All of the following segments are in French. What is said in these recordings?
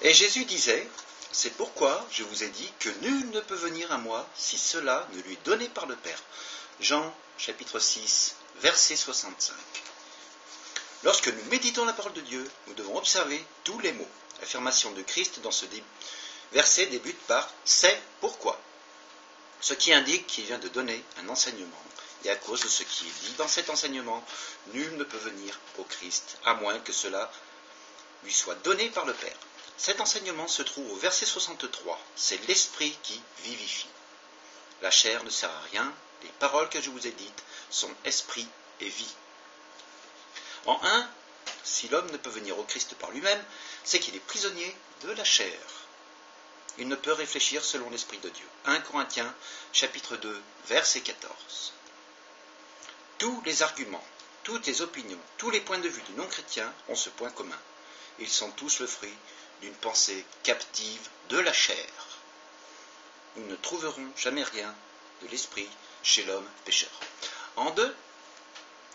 Et Jésus disait, c'est pourquoi je vous ai dit que nul ne peut venir à moi si cela ne lui est donné par le Père. Jean chapitre 6, verset 65. Lorsque nous méditons la parole de Dieu, nous devons observer tous les mots. L'affirmation de Christ dans ce verset débute par « c'est pourquoi », ce qui indique qu'il vient de donner un enseignement. Et à cause de ce qui est dit dans cet enseignement, nul ne peut venir au Christ, à moins que cela lui soit donné par le Père. Cet enseignement se trouve au verset 63. C'est l'esprit qui vivifie. La chair ne sert à rien. Les paroles que je vous ai dites sont esprit et vie. En 1, si l'homme ne peut venir au Christ par lui-même, c'est qu'il est prisonnier de la chair. Il ne peut réfléchir selon l'Esprit de Dieu. 1 Corinthiens, chapitre 2, verset 14. Tous les arguments, toutes les opinions, tous les points de vue du non-chrétien ont ce point commun. Ils sont tous le fruit d'une pensée captive de la chair. Nous ne trouverons jamais rien de l'esprit chez l'homme pécheur. En 2,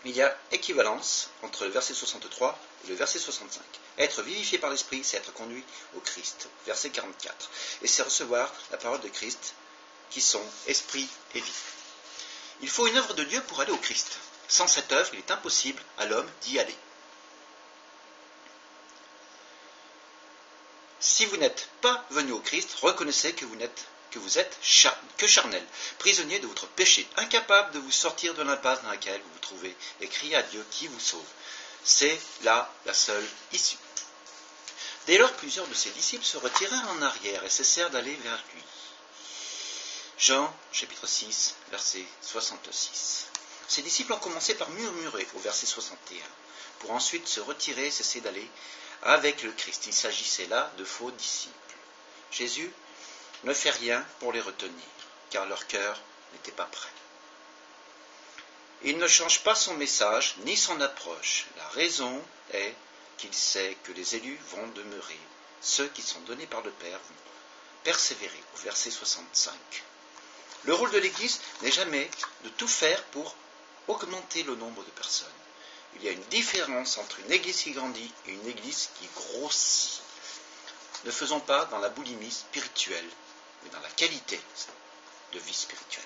il y a équivalence entre le verset 63 et le verset 65. Être vivifié par l'esprit, c'est être conduit au Christ. Verset 44. Et c'est recevoir la parole de Christ qui sont esprit et vie. Il faut une œuvre de Dieu pour aller au Christ. Sans cette œuvre, il est impossible à l'homme d'y aller. Si vous n'êtes pas venu au Christ, reconnaissez que vous êtes que charnel, prisonnier de votre péché, incapable de vous sortir de l'impasse dans laquelle vous vous trouvez, et criez à Dieu qui vous sauve. C'est là la seule issue. Dès lors, plusieurs de ses disciples se retirèrent en arrière et cessèrent d'aller vers lui. Jean, chapitre 6, verset 66. Ses disciples ont commencé par murmurer au verset 61, pour ensuite se retirer et cesser d'aller avec le Christ. Il s'agissait là de faux disciples. Jésus ne fait rien pour les retenir, car leur cœur n'était pas prêt. Il ne change pas son message ni son approche. La raison est qu'il sait que les élus vont demeurer. Ceux qui sont donnés par le Père vont persévérer, au verset 65. Le rôle de l'Église n'est jamais de tout faire pour augmenter le nombre de personnes. Il y a une différence entre une Église qui grandit et une Église qui grossit. Ne faisons pas dans la boulimie spirituelle, mais dans la qualité de vie spirituelle.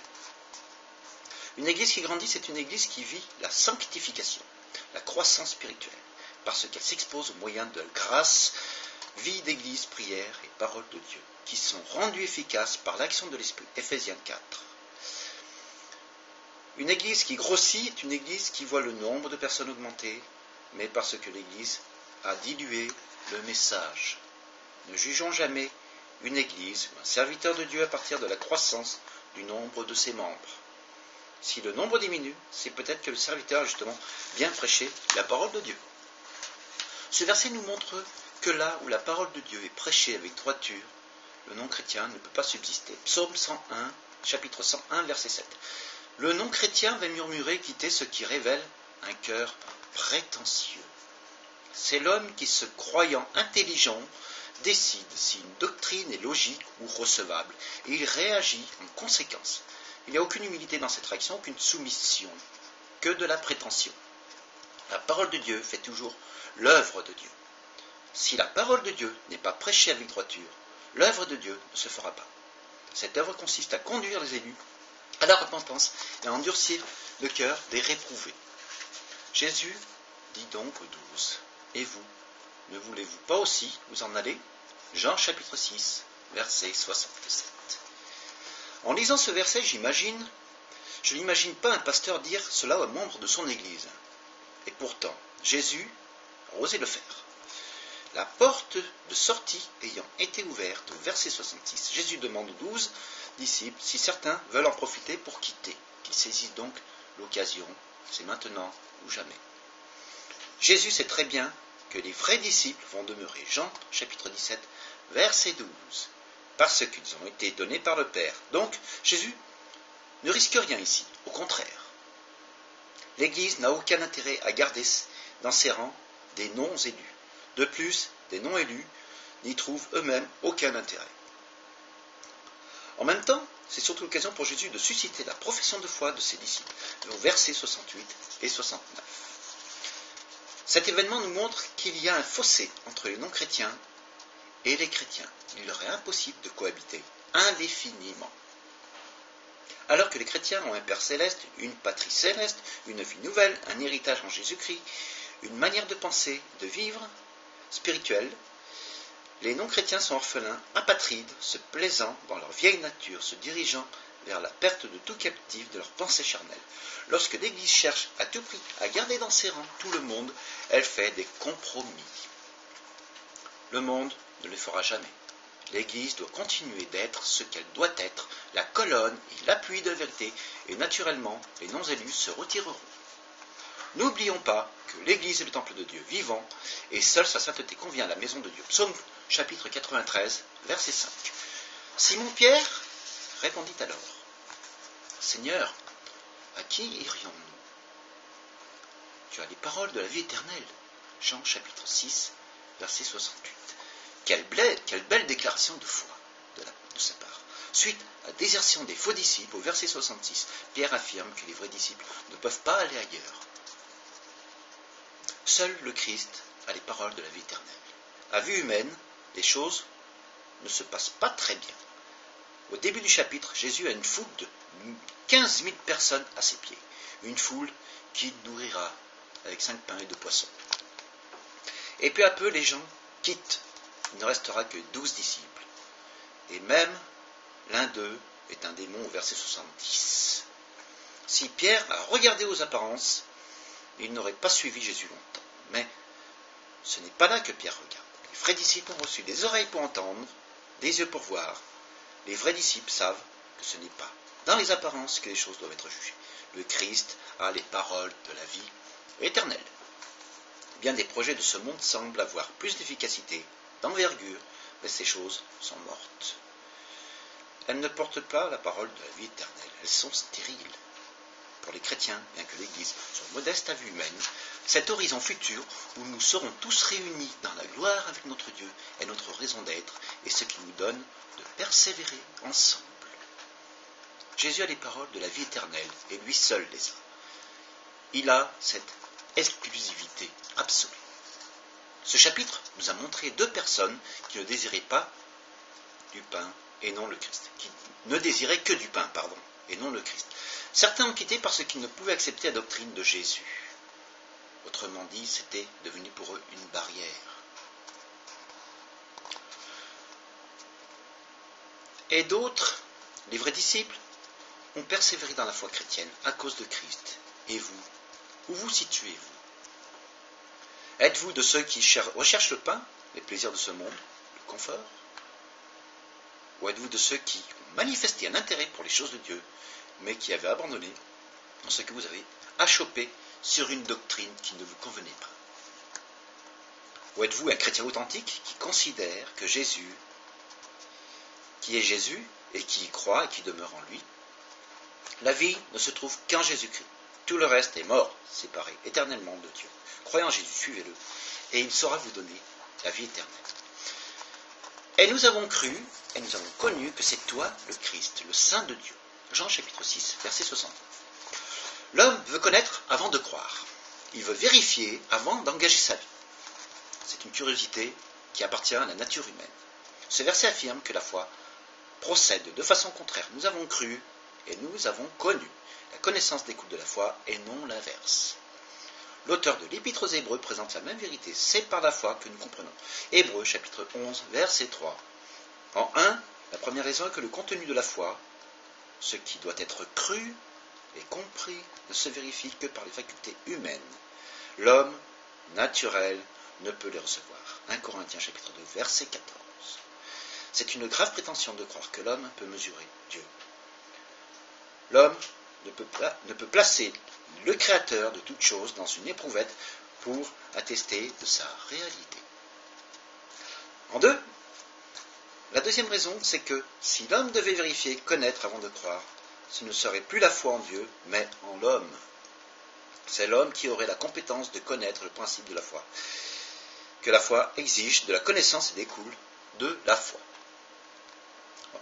Une Église qui grandit, c'est une Église qui vit la sanctification, la croissance spirituelle, parce qu'elle s'expose aux moyens de grâce, vie d'Église, prière et parole de Dieu, qui sont rendus efficaces par l'action de l'Esprit. Ephésiens 4. Une Église qui grossit est une Église qui voit le nombre de personnes augmenter, mais parce que l'Église a dilué le message. Ne jugeons jamais une Église ou un serviteur de Dieu à partir de la croissance du nombre de ses membres. Si le nombre diminue, c'est peut-être que le serviteur a justement bien prêché la parole de Dieu. Ce verset nous montre que là où la parole de Dieu est prêchée avec droiture, le non-chrétien ne peut pas subsister. Psaume 101, chapitre 101, verset 7. Le non-chrétien va murmurer, quitter ce qui révèle un cœur prétentieux. C'est l'homme qui, se croyant intelligent, décide si une doctrine est logique ou recevable, et il réagit en conséquence. Il n'y a aucune humilité dans cette réaction, aucune soumission, que de la prétention. La parole de Dieu fait toujours l'œuvre de Dieu. Si la parole de Dieu n'est pas prêchée avec droiture, l'œuvre de Dieu ne se fera pas. Cette œuvre consiste à conduire les élus à la repentance et à endurcir le cœur des réprouvés. Jésus dit donc aux 12, « Et vous, ne voulez-vous pas aussi vous en aller ?» Jean chapitre 6, verset 67. En lisant ce verset, je n'imagine pas un pasteur dire cela aux membres de son Église. Et pourtant, Jésus a osé le faire. La porte de sortie ayant été ouverte au verset 66, Jésus demande aux 12 disciples si certains veulent en profiter pour quitter, qu'ils saisissent donc l'occasion, c'est maintenant ou jamais. Jésus sait très bien que les vrais disciples vont demeurer. Jean chapitre 17, verset 12. Parce qu'ils ont été donnés par le Père. Donc, Jésus ne risque rien ici, au contraire. L'Église n'a aucun intérêt à garder dans ses rangs des non-élus. De plus, des non-élus n'y trouvent eux-mêmes aucun intérêt. En même temps, c'est surtout l'occasion pour Jésus de susciter la profession de foi de ses disciples, aux versets 68 et 69. Cet événement nous montre qu'il y a un fossé entre les non-chrétiens et les chrétiens. Il leur est impossible de cohabiter indéfiniment. Alors que les chrétiens ont un Père céleste, une patrie céleste, une vie nouvelle, un héritage en Jésus-Christ, une manière de penser, de vivre, spirituelle, les non-chrétiens sont orphelins, apatrides, se plaisant dans leur vieille nature, se dirigeant vers la perte de tout captif de leur pensée charnelle. Lorsque l'Église cherche à tout prix à garder dans ses rangs tout le monde, elle fait des compromis. Le monde ne le fera jamais. L'Église doit continuer d'être ce qu'elle doit être, la colonne et l'appui de la vérité, et naturellement, les non-élus se retireront. N'oublions pas que l'Église est le temple de Dieu vivant, et seule sa sainteté convient à la maison de Dieu. Psaume chapitre 93, verset 5. Simon-Pierre répondit alors, « Seigneur, à qui irions-nous? Tu as les paroles de la vie éternelle. » Jean chapitre 6, verset 68. Quelle belle déclaration de foi de sa part. Suite à la désertion des faux disciples, au verset 66, Pierre affirme que les vrais disciples ne peuvent pas aller ailleurs. Seul le Christ a les paroles de la vie éternelle. À vue humaine, les choses ne se passent pas très bien. Au début du chapitre, Jésus a une foule de 15 000 personnes à ses pieds. Une foule qui nourrira avec 5 pains et 2 poissons. Et peu à peu, les gens quittent. Il ne restera que 12 disciples. Et même l'un d'eux est un démon au verset 70. Si Pierre a regardé aux apparences, il n'aurait pas suivi Jésus longtemps. Mais ce n'est pas là que Pierre regarde. Les vrais disciples ont reçu des oreilles pour entendre, des yeux pour voir. Les vrais disciples savent que ce n'est pas dans les apparences que les choses doivent être jugées. Le Christ a les paroles de la vie éternelle. Bien des projets de ce monde semblent avoir plus d'efficacité, d'envergure, mais ces choses sont mortes. Elles ne portent pas la parole de la vie éternelle, elles sont stériles. Pour les chrétiens, bien que l'Église soit modeste à vue humaine, cet horizon futur où nous serons tous réunis dans la gloire avec notre Dieu est notre raison d'être et ce qui nous donne de persévérer ensemble. Jésus a les paroles de la vie éternelle et lui seul les a. Il a cette exclusivité absolue. Ce chapitre nous a montré 2 personnes qui ne désiraient pas du pain et non le Christ. Qui ne désiraient que du pain, et non le Christ. Certains ont quitté parce qu'ils ne pouvaient accepter la doctrine de Jésus. Autrement dit, c'était devenu pour eux une barrière. Et d'autres, les vrais disciples, ont persévéré dans la foi chrétienne à cause de Christ. Et vous, où vous situez-vous? Êtes-vous de ceux qui recherchent le pain, les plaisirs de ce monde, le confort? Ou êtes-vous de ceux qui ont manifesté un intérêt pour les choses de Dieu, mais qui avaient abandonné dans ce que vous avez achoppé sur une doctrine qui ne vous convenait pas? Ou êtes-vous un chrétien authentique qui considère que Jésus, qui est Jésus, et qui y croit et qui demeure en lui, la vie ne se trouve qu'en Jésus-Christ. Tout le reste est mort, séparé éternellement de Dieu. Croyez en Jésus, suivez-le, et il saura vous donner la vie éternelle. Et nous avons cru, et nous avons connu que c'est toi, le Christ, le Saint de Dieu. Jean chapitre 6, verset 60. L'homme veut connaître avant de croire. Il veut vérifier avant d'engager sa vie. C'est une curiosité qui appartient à la nature humaine. Ce verset affirme que la foi procède de façon contraire. Nous avons cru et nous avons connu. La connaissance découle de la foi et non l'inverse. L'auteur de l'Épître aux Hébreux présente la même vérité. C'est par la foi que nous comprenons. Hébreux chapitre 11, verset 3. En 1, la première raison est que le contenu de la foi, ce qui doit être cru et compris, ne se vérifie que par les facultés humaines. L'homme naturel ne peut les recevoir. 1 Corinthiens chapitre 2, verset 14. C'est une grave prétention de croire que l'homme peut mesurer Dieu. L'homme ne peut placer le Créateur de toutes choses dans une éprouvette pour attester de sa réalité. En 2, la deuxième raison, c'est que si l'homme devait vérifier, connaître avant de croire, ce ne serait plus la foi en Dieu, mais en l'homme. C'est l'homme qui aurait la compétence de connaître le principe de la foi, que la foi exige de la connaissance et découle de la foi.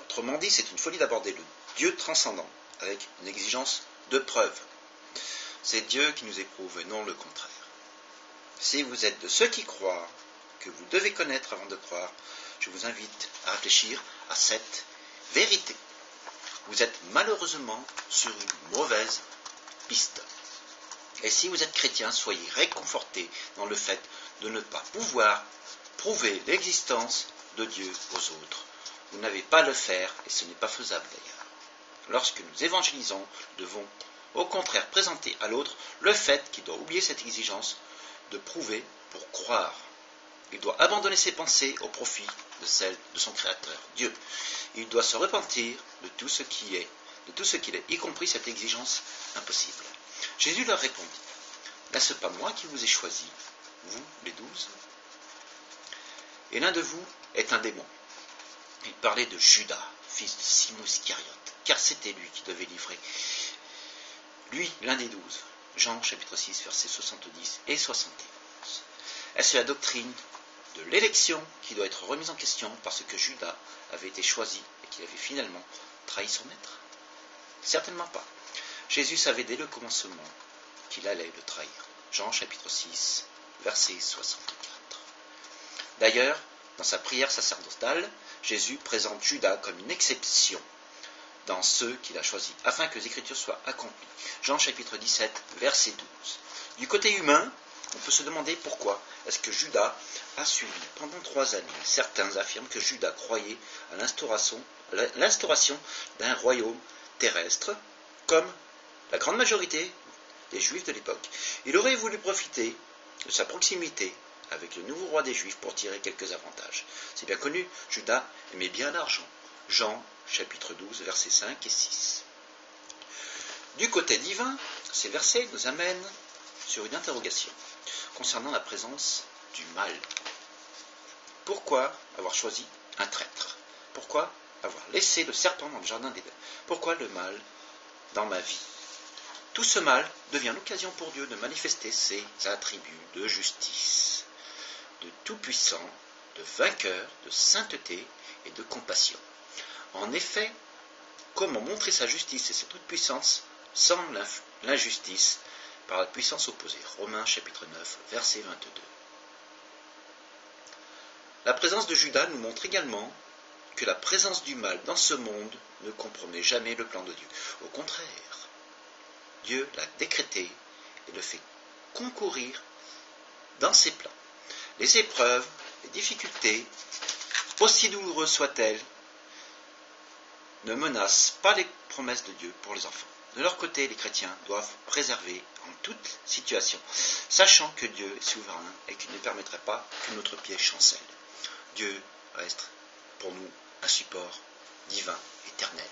Autrement dit, c'est une folie d'aborder le Dieu transcendant avec une exigence de preuve. C'est Dieu qui nous éprouve et non le contraire. Si vous êtes de ceux qui croient que vous devez connaître avant de croire, je vous invite à réfléchir à cette vérité. Vous êtes malheureusement sur une mauvaise piste. Et si vous êtes chrétien, soyez réconfortés dans le fait de ne pas pouvoir prouver l'existence de Dieu aux autres. Vous n'avez pas à le faire et ce n'est pas faisable d'ailleurs. Lorsque nous évangélisons, nous devons au contraire présenter à l'autre le fait qu'il doit oublier cette exigence de prouver pour croire. Il doit abandonner ses pensées au profit de celles de son Créateur, Dieu. Il doit se repentir de tout ce qui est, y compris cette exigence impossible. Jésus leur répondit, « N'est-ce pas moi qui vous ai choisi, vous, les 12 ? Et l'un de vous est un démon. » Il parlait de Judas, fils de Simon Iscariote, car c'était lui qui devait livrer. Lui, l'un des 12. Jean chapitre 6, versets 70 et 71. Est-ce la doctrine de l'élection qui doit être remise en question parce que Judas avait été choisi et qu'il avait finalement trahi son maître? Certainement pas. Jésus savait dès le commencement qu'il allait le trahir. Jean chapitre 6, verset 64. D'ailleurs, dans sa prière sacerdotale, Jésus présente Judas comme une exception dans ceux qu'il a choisis, afin que les Écritures soient accomplies. Jean chapitre 17, verset 12. Du côté humain, on peut se demander pourquoi est-ce que Judas a suivi pendant 3 années. Certains affirment que Judas croyait à l'instauration d'un royaume terrestre, comme la grande majorité des Juifs de l'époque. Il aurait voulu profiter de sa proximité avec le nouveau roi des Juifs pour tirer quelques avantages. C'est bien connu, Judas aimait bien l'argent. Jean chapitre 12, versets 5 et 6. Du côté divin, ces versets nous amènent sur une interrogation concernant la présence du mal. Pourquoi avoir choisi un traître? Pourquoi avoir laissé le serpent dans le jardin d'Éden? Pourquoi le mal dans ma vie? Tout ce mal devient l'occasion pour Dieu de manifester ses attributs de justice, de tout-puissant, de vainqueur, de sainteté et de compassion. En effet, comment montrer sa justice et sa toute-puissance sans l'injustice par la puissance opposée? Romains chapitre 9, verset 22. La présence de Judas nous montre également que la présence du mal dans ce monde ne compromet jamais le plan de Dieu. Au contraire, Dieu l'a décrété et le fait concourir dans ses plans. Les épreuves, les difficultés, aussi douloureuses soient-elles, ne menacent pas les promesses de Dieu pour les enfants. De leur côté, les chrétiens doivent préserver en toute situation, sachant que Dieu est souverain et qu'il ne permettrait pas que notre pied chancelle. Dieu reste pour nous un support divin, éternel.